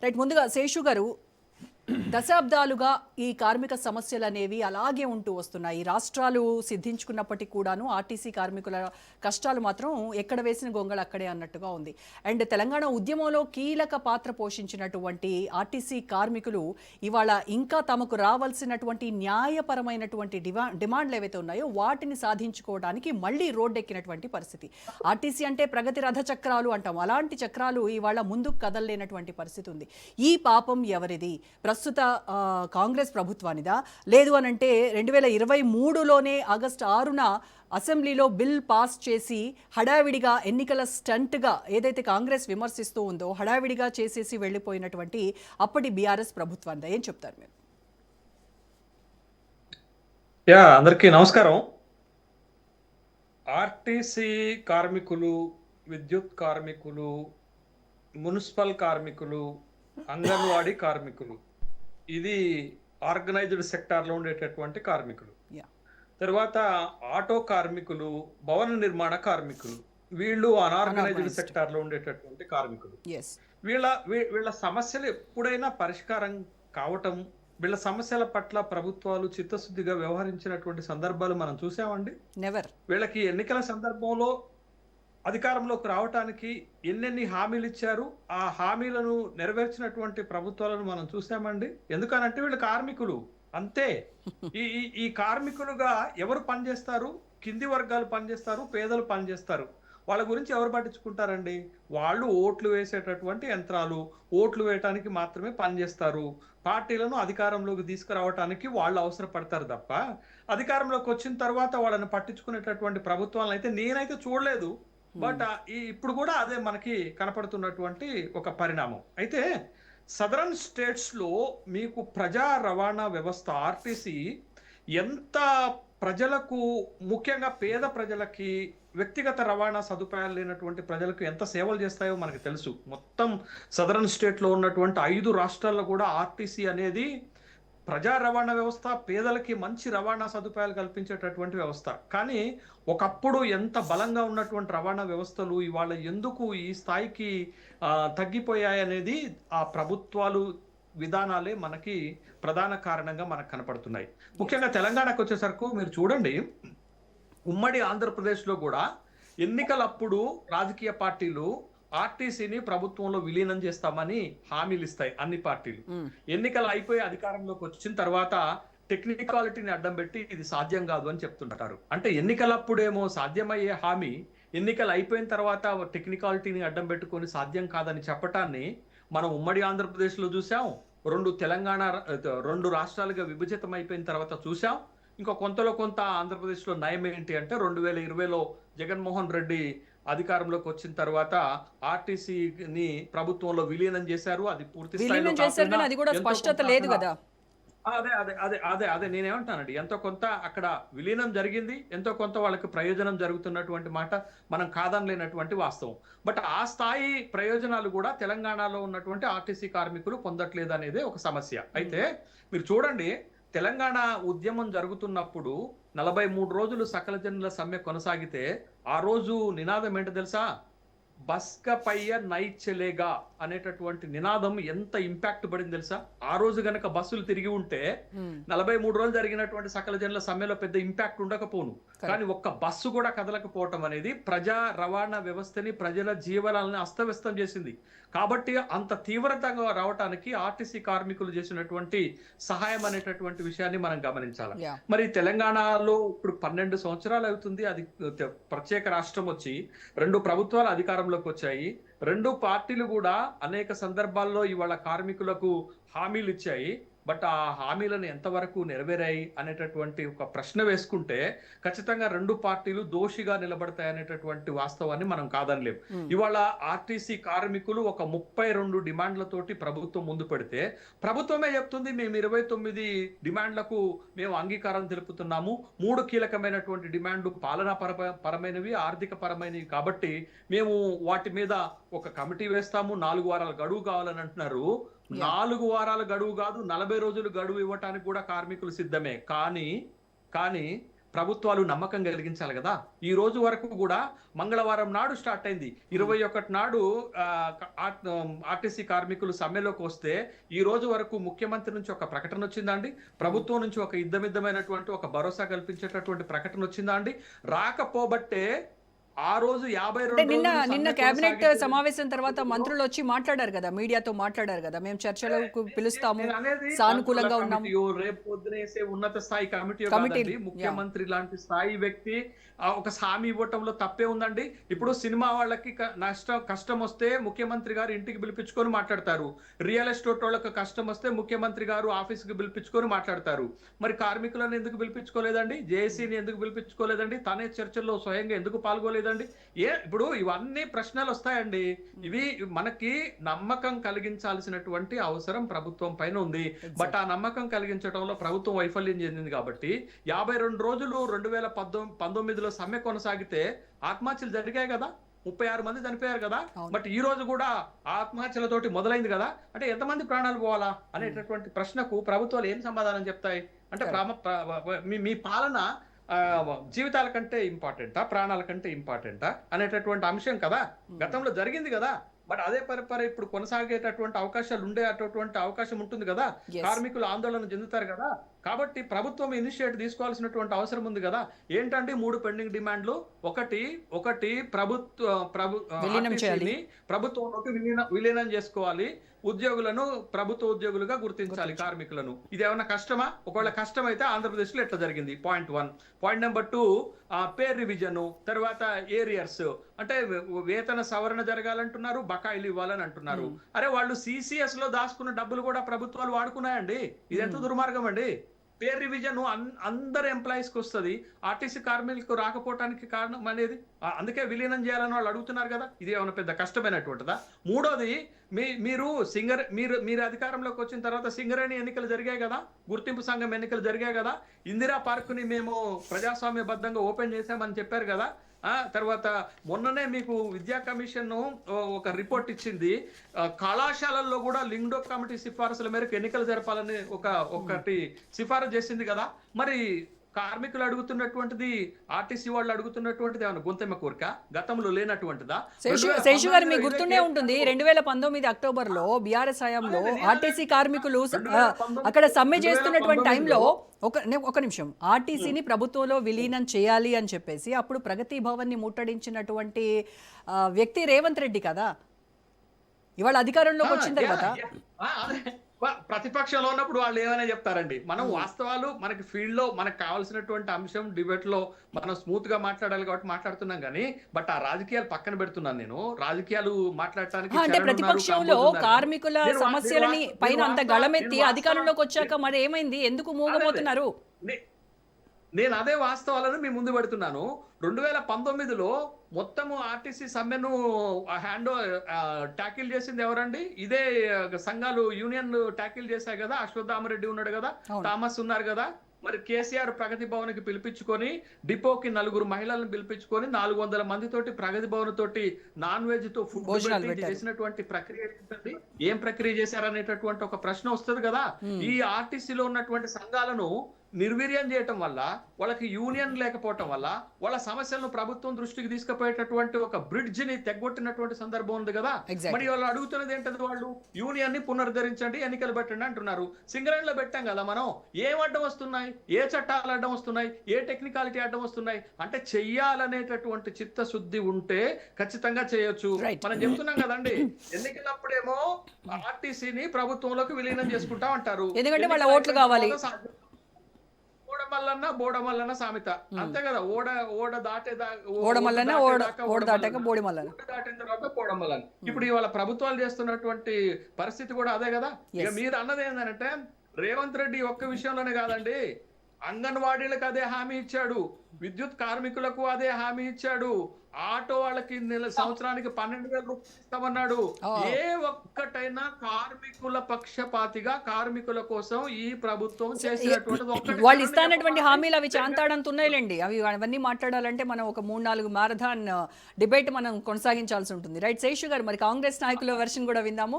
Right, ముందుగా శేషు గారు, దశాబ్దాలుగా ఈ కార్మిక సమస్యలు అనేవి అలాగే ఉంటూ వస్తున్నాయి. రాష్ట్రాలు సిద్ధించుకున్నప్పటికీ కూడాను ఆర్టీసీ కార్మికుల కష్టాలు మాత్రం ఎక్కడ వేసిన గొంగళ అక్కడే అన్నట్టుగా ఉంది. అండ్ తెలంగాణ ఉద్యమంలో కీలక పాత్ర పోషించినటువంటి ఆర్టీసీ కార్మికులు ఇవాళ ఇంకా తమకు రావాల్సినటువంటి న్యాయపరమైనటువంటి డిమాండ్లు ఏవైతే ఉన్నాయో వాటిని సాధించుకోవడానికి మళ్ళీ రోడ్డెక్కినటువంటి పరిస్థితి. ఆర్టీసీ అంటే ప్రగతి రథ చక్రాలు అంటాం, అలాంటి చక్రాలు ఇవాళ ముందుకు కదలలేనటువంటి పరిస్థితి ఉంది. ఈ పాపం ఎవరిది? ప్రస్తుత కాంగ్రెస్ ప్రభుత్వానిదా, లేదు అనంటే 2023లోనే ఆగస్టు 6న అసెంబ్లీలో బిల్ పాస్ చేసి హడావిడిగా ఎన్నికల స్టంట్గా ఏదైతే కాంగ్రెస్ విమర్శిస్తూ ఉందో హడావిడిగా చేసేసి వెళ్ళిపోయినటువంటి అప్పటి బీఆర్ఎస్ ప్రభుత్వానిదా? ఏం చెప్తారు మీరు? అందరికీ నమస్కారం. ఆర్టీసీ కార్మికులు, విద్యుత్ కార్మికులు, మున్సిపల్ కార్మికులు, అంగన్వాడీ కార్మికులు, ఇది ఆర్గనైజ్డ్ సెక్టార్లో ఉండేటటువంటి కార్మికులు. తర్వాత ఆటో కార్మికులు, భవన నిర్మాణ కార్మికులు, వీళ్ళు అనార్గనైజ్డ్ సెక్టార్లో ఉండేటటువంటి కార్మికులు. వీళ్ళ సమస్యలు ఎప్పుడైనా పరిష్కారం కావటం, వీళ్ళ సమస్యల పట్ల ప్రభుత్వాలు చిత్తశుద్ధిగా వ్యవహరించినటువంటి సందర్భాలు మనం చూసామండి. వీళ్ళకి ఎన్నికల సందర్భంలో అధికారంలోకి రావటానికి ఎన్నెన్ని హామీలు ఇచ్చారు, ఆ హామీలను నెరవేర్చినటువంటి ప్రభుత్వాలను మనం చూసామండి. ఎందుకనంటే వీళ్ళు కార్మికులు అంతే. ఈ కార్మికులుగా ఎవరు పనిచేస్తారు? కింది వర్గాలు పనిచేస్తారు, పేదలు పనిచేస్తారు. వాళ్ళ గురించి ఎవరు పట్టించుకుంటారండి? వాళ్ళు ఓట్లు వేసేటటువంటి యంత్రాలు, ఓట్లు వేయటానికి మాత్రమే పనిచేస్తారు. పార్టీలను అధికారంలోకి తీసుకురావటానికి వాళ్ళు అవసరపడతారు తప్ప అధికారంలోకి వచ్చిన తర్వాత వాళ్ళని పట్టించుకునేటటువంటి ప్రభుత్వాలను అయితే నేనైతే చూడలేదు. బట్ ఇప్పుడు కూడా అదే మనకి కనపడుతున్నటువంటి ఒక పరిణామం. అయితే సదరన్ స్టేట్స్ లో మీకు ప్రజా రవాణా వ్యవస్థ ఆర్టీసీ ఎంత ప్రజలకు, ముఖ్యంగా పేద ప్రజలకి, వ్యక్తిగత రవాణా సదుపాయాలు లేనటువంటి ప్రజలకు ఎంత సేవలు చేస్తాయో మనకు తెలుసు. మొత్తం సదరన్ స్టేట్ లో ఉన్నటువంటి 5 రాష్ట్రాల్లో కూడా ఆర్టీసీ అనేది ప్రజా రవాణా వ్యవస్థ, పేదలకి మంచి రవాణా సదుపాయాలు కల్పించేటటువంటి వ్యవస్థ. కానీ ఒకప్పుడు ఎంత బలంగా ఉన్నటువంటి రవాణా వ్యవస్థలు ఇవాళ ఎందుకు ఈ స్థాయికి తగ్గిపోయాయి అనేది ఆ ప్రభుత్వాలు, విధానాలే మనకి ప్రధాన కారణంగా మనకు కనపడుతున్నాయి. ముఖ్యంగా తెలంగాణకు వచ్చేసరికి మీరు చూడండి, ఉమ్మడి ఆంధ్రప్రదేశ్లో కూడా ఎన్నికలప్పుడు రాజకీయ పార్టీలు ఆర్టీసీని ప్రభుత్వంలో విలీనం చేస్తామని హామీలు ఇస్తాయి అన్ని పార్టీలు. ఎన్నికలు అయిపోయి అధికారంలోకి వచ్చిన తర్వాత టెక్నికాలిటీని అడ్డం పెట్టి ఇది సాధ్యం కాదు అని చెప్తుంటారు. అంటే ఎన్నికలప్పుడేమో సాధ్యమయ్యే హామీ, ఎన్నికలు అయిపోయిన తర్వాత టెక్నికాలిటీని అడ్డం పెట్టుకొని సాధ్యం కాదని చెప్పటాన్ని మనం ఉమ్మడి ఆంధ్రప్రదేశ్లో చూసాం. 2 రాష్ట్రాలుగా విభజితం అయిపోయిన తర్వాత చూసాం. ఇంకా కొంతలో కొంత ఆంధ్రప్రదేశ్లో నయం ఏంటి అంటే 2020లో జగన్మోహన్ రెడ్డి అధికారంలోకి వచ్చిన తర్వాత ఆర్టీసీని ప్రభుత్వంలో విలీనం చేశారు. అది పూర్తి స్థాయిలో అదే నేనేమంటానండి, ఎంతో కొంత అక్కడ విలీనం జరిగింది, ఎంతో కొంత వాళ్ళకి ప్రయోజనం జరుగుతున్నటువంటి మాట మనం కాదనలేనటువంటి వాస్తవం. బట్ ఆ స్థాయి ప్రయోజనాలు కూడా తెలంగాణలో ఉన్నటువంటి ఆర్టీసీ కార్మికులు పొందట్లేదు అనేది ఒక సమస్య. అయితే మీరు చూడండి, తెలంగాణ ఉద్యమం జరుగుతున్నప్పుడు 43 రోజులు సకల జనుల సమ్మె కొనసాగితే ఆ రోజు నినాదం ఏంటో తెలుసా? బస్కపయ్య నైచెలేగా అనేటటువంటి నినాదం ఎంత ఇంపాక్ట్ పడింది తెలుసా? ఆ రోజు గనక బస్సులు తిరిగి ఉంటే 43 రోజులు జరిగినటువంటి సకల జనుల సమ్మెలో పెద్ద ఇంపాక్ట్ ఉండకపోను. కానీ ఒక్క బస్సు కూడా కదలకపోవటం అనేది ప్రజా రవాణా వ్యవస్థని, ప్రజల జీవనాలను అస్తవ్యస్తం చేసింది. కాబట్టి అంత తీవ్రతగా రావటానికి ఆర్టీసీ కార్మికులు చేసినటువంటి సహాయం అనేటటువంటి విషయాన్ని మనం గమనించాలి. మరి తెలంగాణలో ఇప్పుడు 12 సంవత్సరాలు అవుతుంది అది ప్రత్యేక రాష్ట్రం వచ్చి, 2 ప్రభుత్వాలు అధికారంలోకి వచ్చాయి. 2 పార్టీలు కూడా అనేక సందర్భాల్లో ఇవాళ కార్మికులకు హామీలు ఇచ్చాయి. బట్ ఆ హామీలను ఎంతవరకు నెరవేరాయి అనేటటువంటి ఒక ప్రశ్న వేసుకుంటే ఖచ్చితంగా 2 పార్టీలు దోషిగా నిలబడతాయనేటటువంటి వాస్తవాన్ని మనం కాదనలేం. ఇవాళ ఆర్టీసీ కార్మికులు ఒక 32 డిమాండ్లతోటి ప్రభుత్వం ముందు పెడితే ప్రభుత్వమే చెప్తుంది మేము 29 డిమాండ్లకు మేము అంగీకారం తెలుపుతున్నాము. 3 కీలకమైనటువంటి డిమాండ్లు పాలనా పరమైనవి, ఆర్థిక పరమైనవి కాబట్టి మేము వాటి మీద ఒక కమిటీ వేస్తాము, 4 వారాల గడువు కావాలని అంటున్నారు. 4 వారాల గడువు కాదు, 40 రోజులు గడువు ఇవ్వటానికి కూడా కార్మికులు సిద్ధమే. కానీ ప్రభుత్వాలు నమ్మకం కలిగించాలి కదా. ఈ రోజు వరకు కూడా మంగళవారం నాడు స్టార్ట్ అయింది, 21 నాడు ఆర్టీసీ కార్మికులు సమ్మెలోకి వస్తే ఈ రోజు వరకు ముఖ్యమంత్రి నుంచి ఒక ప్రకటన వచ్చిందా అండి? ప్రభుత్వం నుంచి ఒక ఇద్దమిద్దమైనటువంటి ఒక భరోసా కల్పించేటటువంటి ప్రకటన వచ్చిందా అండి? రాకపోబట్టే ఆ రోజు 52 అంటే నిన్న రోజులు నిన్న సమ్మె కేబినెట్ కొనసాగింది. సమావేశం తర్వాత మంత్రులు వచ్చి మాట్లాడారు కదా, మీడియాతో మాట్లాడారు కదా, మేము చర్చలకు పిలుస్తాము, నేను అనేది సానుకూలంగా మంత్రుల ఉన్నాము. కమిటీయో, రేపు పొద్దున వేసే ఉన్నత స్థాయి కమిటీ కమిటీ, కాదండి. ముఖ్యమంత్రి లాంటి స్థాయి వ్యక్తి ఒక హామీ ఇవ్వటంలో తప్పే ఉందండి. ఇప్పుడు సినిమా వాళ్ళకి కష్టం వస్తే ముఖ్యమంత్రి గారు ఇంటికి పిలిపించుకొని మాట్లాడతారు. రియల్ ఎస్టేట్ వాళ్ళకి కష్టం వస్తే ముఖ్యమంత్రి గారు ఆఫీస్కి పిలిపించుకొని మాట్లాడతారు. మరి కార్మికులను ఎందుకు పిలిపించుకోలేదండి? జేఏసీని ఎందుకు పిలిపించుకోలేదండి? తనే చర్చల్లో స్వయంగా ఎందుకు పాల్గొలేదండి? ఇప్పుడు ఇవన్నీ ప్రశ్నలు వస్తాయండి. ఇవి మనకి నమ్మకం కలిగించాల్సినటువంటి అవసరం ప్రభుత్వం పైన ఉంది. బట్ ఆ నమ్మకం కలిగించడంలో ప్రభుత్వం వైఫల్యం చెందింది కాబట్టి 52 రోజులు 2019లో సమ్మె కొనసాగితే ఆత్మహత్యలు జరిగాయి కదా, 36 మంది చనిపోయారు కదా. బట్ ఈ రోజు కూడా ఆత్మహత్యలతోటి మొదలైంది కదా. అంటే ఎంతమంది ప్రాణాలు పోవాలా అనేటటువంటి ప్రశ్నకు ప్రభుత్వాలు ఏం సమాధానం చెప్తాయి? అంటే మీ పాలన జీవితాల కంటే ఇంపార్టెంటా, ప్రాణాల కంటే ఇంపార్టెంటా అనేటటువంటి అంశం కదా. గతంలో జరిగింది కదా. బట్ అదే పరిపర ఇప్పుడు కొనసాగేటటువంటి అవకాశాలు ఉండేటటువంటి అవకాశం ఉంటుంది కదా. కార్మికులు ఆందోళన చెందుతారు కదా. కాబట్టి ప్రభుత్వం ఇనిషియేట్ తీసుకోవాల్సినటువంటి అవసరం ఉంది కదా. ఏంటంటే 3 పెండింగ్ డిమాండ్లు. ఒకటి ప్రభుత్వంలోకి విలీనం చేసుకోవాలి, ఉద్యోగులను ప్రభుత్వ ఉద్యోగులుగా గుర్తించాలి కార్మికులను. ఇది ఏమైనా కష్టమా? ఒకవేళ కష్టమైతే ఆంధ్రప్రదేశ్ లో ఎట్లా జరిగింది? Point 1. Point number 2, pay revision, తర్వాత ఏరియర్స్, అంటే వేతన సవరణ జరగాలంటున్నారు, బకాయిలు ఇవ్వాలని అంటున్నారు. అరే వాళ్ళు సిసిఎస్ లో దాచుకున్న డబ్బులు కూడా ప్రభుత్వాలు వాడుకున్నాయండి. ఇది ఎంత దుర్మార్గం అండి. పే రివిజన్ అందరు ఎంప్లాయీస్ కి వస్తుంది, ఆర్టీసీ కార్మికులకు రాకపోవటానికి కారణం అనేది. అందుకే విలీనం చేయాలని వాళ్ళు అడుగుతున్నారు కదా. ఇది ఏమైనా పెద్ద కష్టమైనటువంటిదా? మూడోది, మీరు అధికారంలోకి వచ్చిన తర్వాత సింగరేణి ఎన్నికలు జరిగాయి కదా, గుర్తింపు సంఘం ఎన్నికలు జరిగాయి కదా. ఇందిరా పార్క్ ని మేము ప్రజాస్వామ్యబద్ధంగా ఓపెన్ చేశామని చెప్పారు కదా. తర్వాత మొన్ననే మీకు విద్యా కమిషన్ ఒక రిపోర్ట్ ఇచ్చింది. కళాశాలల్లో కూడా లింగ్డో కమిటీ సిఫారసుల మేరకు ఎన్నికలు జరపాలని ఒకటి సిఫారసు చేసింది కదా. మరి కార్మికులు అడుగుతున్నటువంటిది, ఆర్టీసీ వాళ్ళు అడుగుతున్నటువంటిది ఏమైనా గొంతెమ్మ కోరిక? గతంలో లేనటువంటిదా? శేషు గారు మీకు గుర్తుండే ఉంటుంది, 2019 అక్టోబర్లో బీఆర్ఎస్ హయాంలో ఆర్టీసీ కార్మికులు అక్కడ సమ్మె చేస్తున్నటువంటి టైంలో ఒక నిమిషం, ఆర్టీసీని ప్రభుత్వంలో విలీనం చేయాలి అని చెప్పేసి అప్పుడు ప్రగతి భవన్ ని ముట్టడించినటువంటి వ్యక్తి రేవంత్ రెడ్డి కదా. ఇవాళ అధికారంలోకి వచ్చిన తర్వాత ప్రతిపక్షంలో ఉన్నప్పుడు వాళ్ళు ఏమైనా చెప్తారండి. మనం వాస్తవాలు మనకి ఫీల్డ్ లో మనకు కావాల్సినటువంటి అంశం డిబేట్ లో మనం స్మూత్ గా మాట్లాడాలి కాబట్టి మాట్లాడుతున్నాం కానీ, బట్ ఆ రాజకీయాలు పక్కన పెడుతున్నాను నేను. రాజకీయాలు మాట్లాడటానికి అంటే ప్రతిపక్షంలో కార్మికుల సమస్యలని పైన అంత గళమెత్తి అధికారంలోకి వచ్చాక మరి ఏమైంది? ఎందుకు మూగబోతున్నారు? నేను అదే వాస్తవాలను మీ ముందు పెడుతున్నాను. 2019లో మొత్తము ఆర్టీసీ సమ్మెను ట్యాకిల్ చేసింది ఎవరండి? ఇదే సంఘాలు, యూనియన్ ట్యాకిల్ చేశాయి కదా. అశ్వత్థామరెడ్డి ఉన్నాడు కదా, థామస్ ఉన్నారు కదా. మరి కేసీఆర్ ప్రగతి భవన్ కి పిలిపించుకొని, డిపోకి 4 మహిళలను పిలిపించుకొని 400 మందితోటి ప్రగతి భవన్ తోటి నాన్ వెజ్ తో ఫుడ్ చేసినటువంటి ప్రక్రియ ఏంటండి? ఏం ప్రక్రియ చేశారనేటటువంటి ఒక ప్రశ్న వస్తుంది కదా. ఈ ఆర్టీసీలో ఉన్నటువంటి సంఘాలను నిర్వీర్యం చేయటం వల్ల, వాళ్ళకి యూనియన్ లేకపోవటం వల్ల, వాళ్ళ సమస్యలను ప్రభుత్వం దృష్టికి తీసుకుపోయేటటువంటి ఒక బ్రిడ్జ్ ని తెగొట్టినటువంటి సందర్భం ఉంది కదా. మరి వాళ్ళు అడుగుతున్నది ఏంటంటే, వాళ్ళు యూనియన్ ని పునరుద్ధరించండి, ఎన్నికలు పెట్టండి అంటున్నారు. సింగరేణిలో పెట్టాం కదా మనం. ఏం అడ్డం వస్తున్నాయి? ఏ చట్టాలు అడ్డం వస్తున్నాయి? ఏ టెక్నికాలిటీ అడ్డం వస్తున్నాయి? అంటే చెయ్యాలనేటటువంటి చిత్తశుద్ధి ఉంటే ఖచ్చితంగా చేయొచ్చు. మనం చెప్తున్నాం కదండి, ఎన్నికలప్పుడేమో ఆర్టీసీని ప్రభుత్వంలోకి విలీనం చేసుకుంటాం అంటారు. ఎందుకంటే వాళ్ళ ఓట్లు కావాలి. బోడమల్లన్న సామెత అంతే కదా. దాటిన తర్వాత బోడమల్లన్న. ఇప్పుడు ఇవాళ ప్రభుత్వాలు చేస్తున్నటువంటి పరిస్థితి కూడా అదే కదా. ఇక మీరు అన్నది ఏంటంటే, రేవంత్ రెడ్డి ఒక్క విషయంలోనే కాదండి, అంగన్వాడీలకు అదే హామీ ఇచ్చాడు, విద్యుత్ కార్మికులకు అదే హామీ ఇచ్చాడు, ఆటో వాళ్ళకి సంవత్సరానికి 12,000 రూపాయలు ఇస్తామన్నాడు. ఏ ఒక్కటైనా కార్మికుల పక్షపాతిగా కార్మికుల కోసం ఈ ప్రభుత్వం చేసినటువంటి వాళ్ళు ఇస్తానటువంటి హామీలు అవి చాంతాడంతున్నాయిలేండి. అవన్నీ మాట్లాడాలంటే మనం ఒక 3-4 మారథాన్ డిబేట్ మనం కొనసాగించాల్సి ఉంటుంది. రైట్ శేషు గారు, మరి కాంగ్రెస్ నాయకుల వెర్షన్ కూడా విందాము.